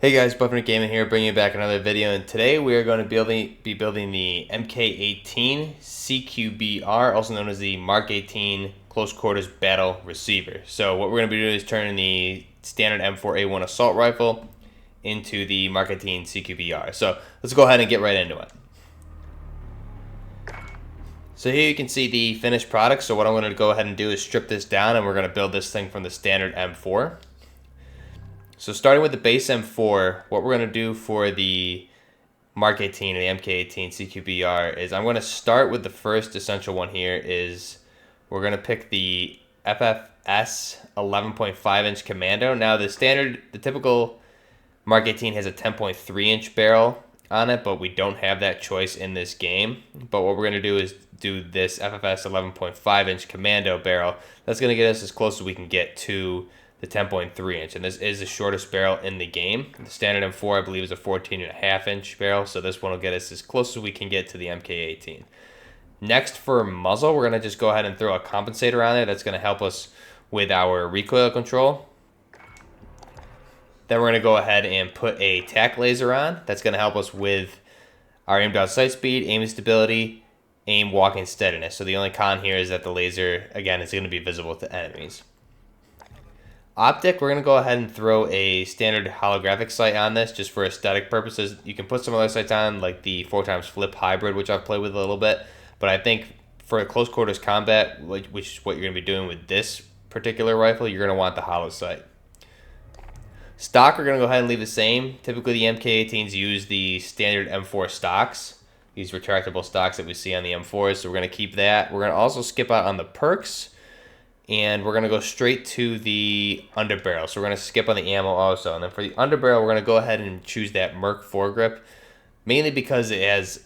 Hey guys, Buffett Gaming here, bringing you back another video, and today we are going to be building the MK18 CQBR, also known as the Mark 18 Close Quarters Battle Receiver. So what we're going to be doing is turning the standard M4A1 Assault Rifle into the Mark 18 CQBR. So let's go ahead and get right into it. So here you can see the finished product. So what I'm going to go ahead and do is strip this down, and we're going to build this thing from the standard M4. So starting with the base M4, what we're going to do for the Mark 18 and the MK18 CQBR is I'm going to start with the first essential one here is we're going to pick the FFS 11.5 inch Commando. Now the typical Mark 18 has a 10.3 inch barrel on it, but we don't have that choice in this game. But what we're going to do is do this FFS 11.5 inch Commando barrel. That's going to get us as close as we can get to the 10.3 inch, and this is the shortest barrel in the game. The standard M4, I believe, is a 14.5 inch barrel, so this one will get us as close as we can get to the MK18. Next, for muzzle, we're going to just go ahead and throw a compensator on there. That's going to help us with our recoil control. Then we're going to go ahead and put a tack laser on. That's going to help us with our aim down sight speed, aim stability, aim walking steadiness. So the only con here is that the laser, again, is going to be visible to enemies. Optic, we're going to go ahead and throw a standard holographic sight on this just for aesthetic purposes. You can put some other sights on, like the 4x flip hybrid, which I've played with a little bit. But I think for a close quarters combat, which is what you're going to be doing with this particular rifle, you're going to want the holo sight. Stock, we're going to go ahead and leave the same. Typically, the MK18s use the standard M4 stocks, these retractable stocks that we see on the M4s, so we're going to keep that. We're going to also skip out on the perks, and we're going to go straight to the underbarrel. So we're going to skip on the ammo also. And then for the underbarrel, we're going to go ahead and choose that Merc foregrip, mainly because it has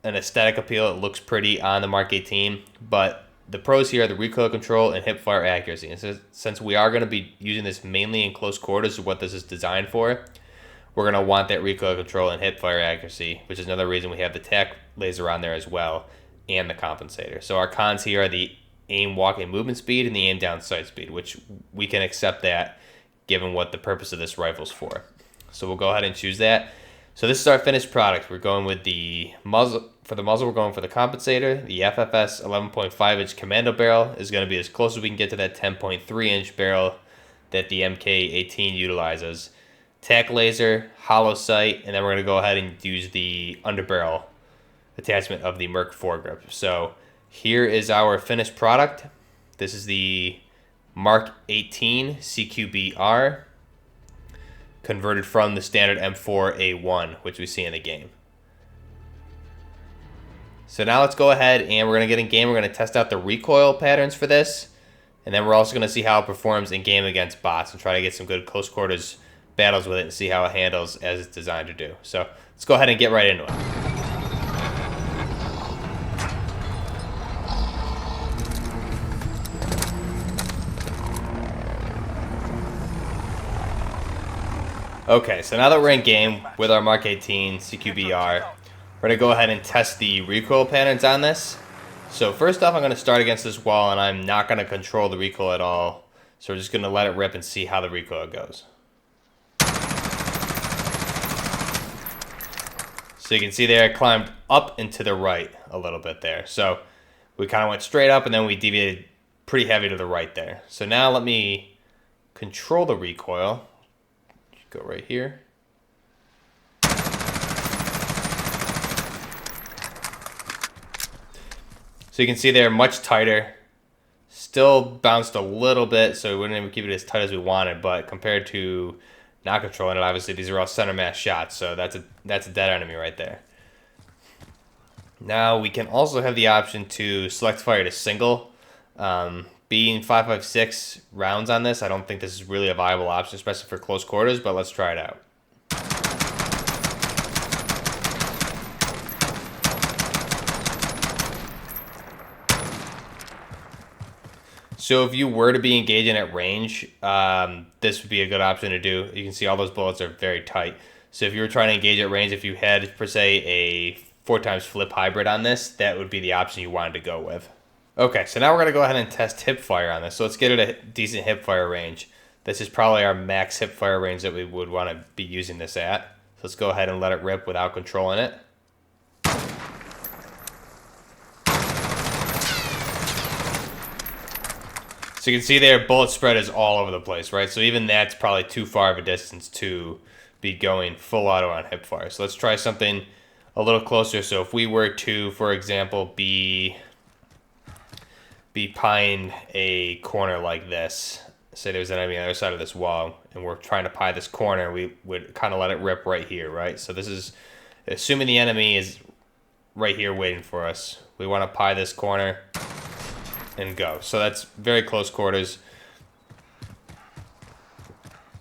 an aesthetic appeal. It looks pretty on the Mark 18, but the pros here are the recoil control and hipfire accuracy. And so, since we are going to be using this mainly in close quarters, what this is designed for, we're going to want that recoil control and hipfire accuracy, which is another reason we have the tack laser on there as well, and the compensator. So our cons here are the aim walking movement speed and the aim down sight speed, which we can accept that given what the purpose of this rifle is for. So we'll go ahead and choose that. So this is our finished product. We're going with the muzzle. For the muzzle, we're going for the compensator. The FFS 11.5 inch Commando barrel is going to be as close as we can get to that 10.3 inch barrel that the MK18 utilizes. Tack laser, hollow sight, and then we're going to go ahead and use the underbarrel attachment of the Merc foregrip. So here is our finished product. This is the Mark 18 CQBR converted from the standard M4A1, which we see in the game. So now let's go ahead and we're going to get in game. We're going to test out the recoil patterns for this, and then we're also going to see how it performs in game against bots and try to get some good close quarters battles with it and see how it handles as it's designed to do. So let's go ahead and get right into it. Okay, so now that we're in game with our Mark 18 CQBR, we're going to go ahead and test the recoil patterns on this. So first off, I'm going to start against this wall, and I'm not going to control the recoil at all. So we're just going to let it rip and see how the recoil goes. So you can see there, I climbed up and to the right a little bit there. So we kind of went straight up, and then we deviated pretty heavy to the right there. So now let me control the recoil. Go right here. So you can see they're much tighter. Still bounced a little bit, so we wouldn't even keep it as tight as we wanted, but compared to not controlling it, obviously these are all center mass shots, so that's a dead enemy right there. Now we can also have the option to select fire to single. Being 5.56 rounds on this, I don't think this is really a viable option, especially for close quarters, but let's try it out. So if you were to be engaging at range, this would be a good option to do. You can see all those bullets are very tight. So if you were trying to engage at range, if you had, per se, a 4x flip hybrid on this, that would be the option you wanted to go with. Okay, so now we're going to go ahead and test hip fire on this. So let's get it a decent hip fire range. this is probably our max hip fire range that we would want to be using this at. So let's go ahead and let it rip without controlling it. So you can see there, bullet spread is all over the place, right? So even that's probably too far of a distance to be going full auto on hip fire. So let's try something a little closer. So if we were to, for example, be behind a corner like this, say there's an enemy on the other side of this wall, and we're trying to pie this corner, we would kind of let it rip right here, right? So this is assuming the enemy is right here waiting for us. We want to pie this corner and go. So that's very close quarters.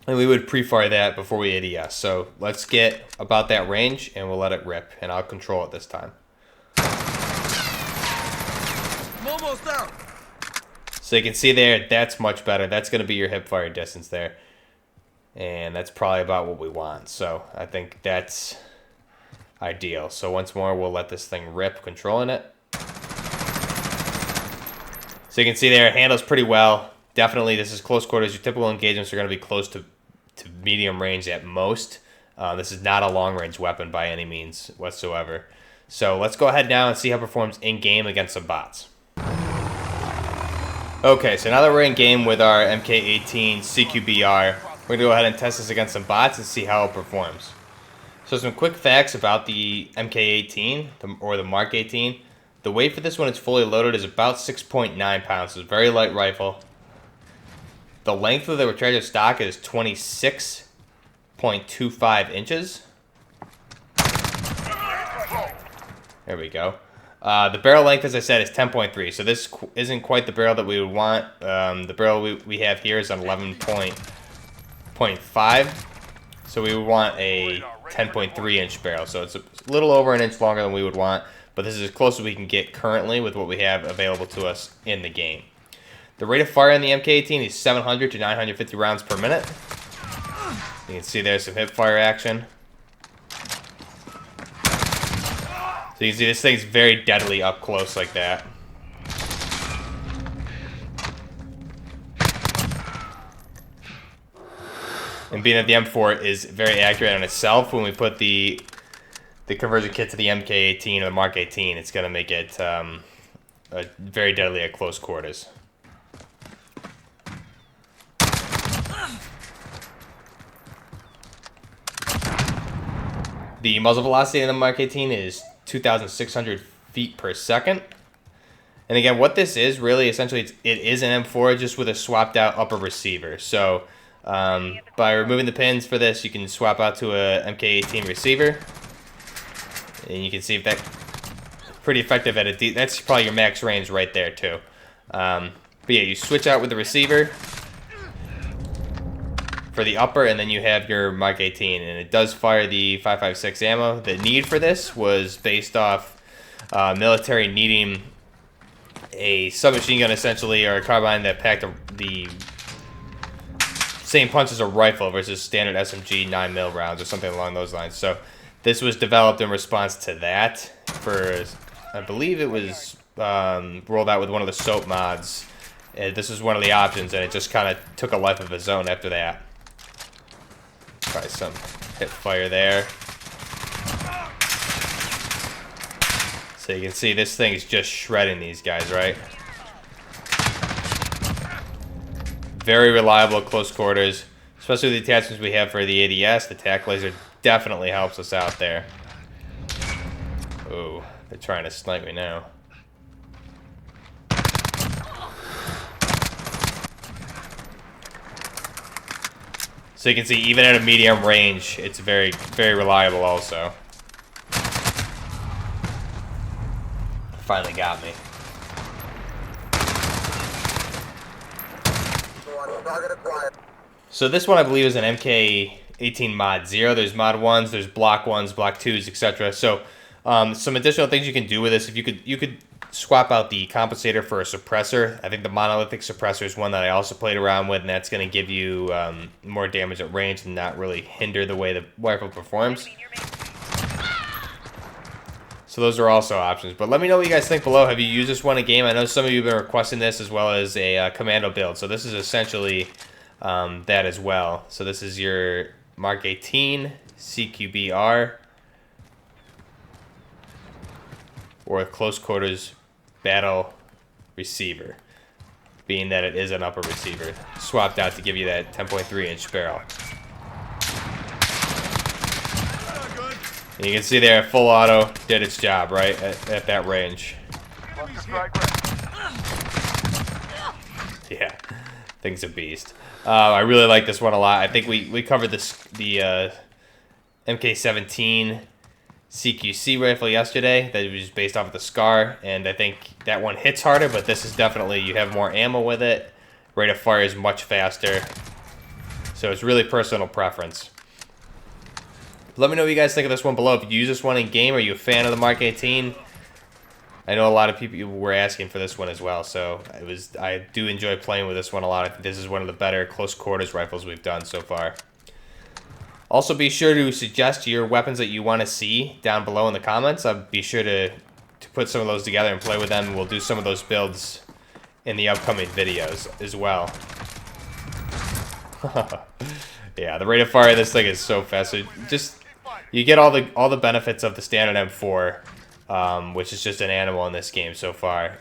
And we would pre-fire that before we ADS. So let's get about that range and we'll let it rip. And I'll control it this time. I'm almost out. So you can see there, that's much better. That's going to be your hip fire distance there. And that's probably about what we want. So I think that's ideal. So once more, we'll let this thing rip, controlling it. So you can see there, it handles pretty well. Definitely, this is close quarters. Your typical engagements are going to be close to medium range at most. This is not a long-range weapon by any means whatsoever. So let's go ahead now and see how it performs in-game against some bots. Okay, so now that we're in-game with our MK18 CQBR, we're going to go ahead and test this against some bots and see how it performs. So some quick facts about the MK18, or the Mark 18. The weight for this when it's fully loaded is about 6.9 pounds. It's a very light rifle. The length of the retractor stock is 26.25 inches. There we go. The barrel length, as I said, is 10.3. So this isn't quite the barrel that we would want. The barrel we have here is on 11.5. So we would want a 10.3 inch barrel. So it's a little over an inch longer than we would want. But this is as close as we can get currently with what we have available to us in the game. The rate of fire in the MK18 is 700 to 950 rounds per minute. You can see there's some hip fire action. So you can see this thing's very deadly up close like that. And being that the M4 is very accurate on itself, when we put the conversion kit to the MK18 or the Mark 18, it's going to make it very deadly at close quarters. The muzzle velocity in the Mark 18 is 2,600 feet per second. And again, what this is really, essentially, it is an M4 just with a swapped out upper receiver. So by removing the pins for this, you can swap out to a MK18 receiver. And you can see if that's pretty effective at a that's probably your max range right there too. But yeah, you switch out with the receiver for the upper, and then you have your Mark 18, and it does fire the 5.56 ammo. The need for this was based off military needing a submachine gun essentially, or a carbine that packed the same punch as a rifle versus standard SMG 9mm rounds or something along those lines. So this was developed in response to that. For, I believe it was rolled out with one of the SOPMODs. This was one of the options, and it just kind of took a life of its own after that. Try some hip fire there. So you can see this thing is just shredding these guys, right? Very reliable at close quarters, especially with the attachments we have for the ADS. The tack laser definitely helps us out there. Ooh, they're trying to snipe me now. So you can see, even at a medium range, it's very, very reliable also. Finally got me. So this one I believe is an MK18 Mod 0. There's Mod 1s, there's Block 1s, Block 2s, etc. So some additional things you can do with this, if you could swap out the compensator for a suppressor. I think the monolithic suppressor is one that I also played around with, and that's going to give you more damage at range and not really hinder the way the rifle performs. So those are also options. But let me know what you guys think below. Have you used this one in game? I know some of you have been requesting this, as well as a commando build. So this is essentially that as well. So this is your Mark 18 CQBR, or a close quarters battle receiver, being that it is an upper receiver, swapped out to give you that 10.3-inch barrel. And you can see there, full auto did its job, right, at that range. Yeah, thing's a beast. I really like this one a lot. I think we covered the MK17 CQC rifle yesterday that was based off of the SCAR, and I think that one hits harder, but this is definitely, you have more ammo with it. Rate of fire is much faster. So it's really personal preference. Let me know what you guys think of this one below. If you use this one in game, are you a fan of the Mark 18? I know a lot of people were asking for this one as well, so I do enjoy playing with this one a lot. I think this is one of the better close quarters rifles we've done so far. Also, be sure to suggest your weapons that you want to see down below in the comments. I'll be sure to put some of those together and play with them. We'll do some of those builds in the upcoming videos as well. Yeah, the rate of fire of this thing is so fast. So just, you get all the benefits of the standard M4, which is just an animal in this game so far.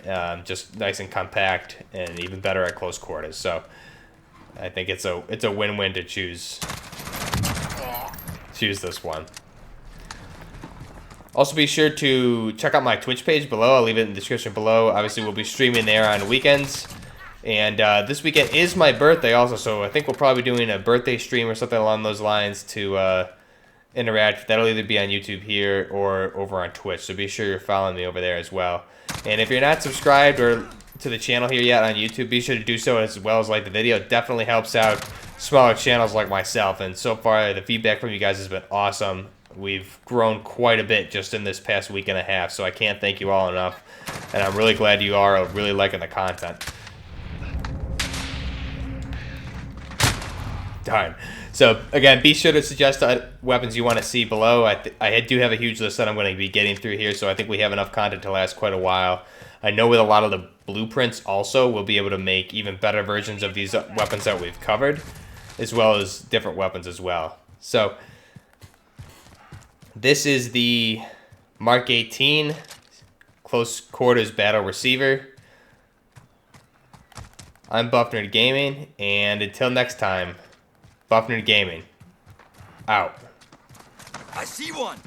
Just nice and compact, and even better at close quarters. So I think it's a win-win to choose this one. Also, be sure to check out my Twitch page below. I'll leave it in the description below. Obviously, we'll be streaming there on weekends. And this weekend is my birthday also, so I think we'll probably be doing a birthday stream or something along those lines to interact. That'll either be on YouTube here or over on Twitch, so be sure you're following me over there as well. And if you're not subscribed or to the channel here yet on YouTube, be sure to do so, as well as like the video. It definitely helps out smaller channels like myself, and so far the feedback from you guys has been awesome. We've grown quite a bit just in this past week and a half, so I can't thank you all enough, and I'm really glad you are really liking the content. Darn. So again, be sure to suggest weapons you want to see below. I do have a huge list that I'm going to be getting through here, so I think we have enough content to last quite a while. I know with a lot of the blueprints also, we'll be able to make even better versions of these weapons that we've covered, as well as different weapons as well. So this is the Mark 18 Close Quarters Battle Receiver. I'm Buffnerd Gaming, and until next time, Buffnerd Gaming, out. I see one.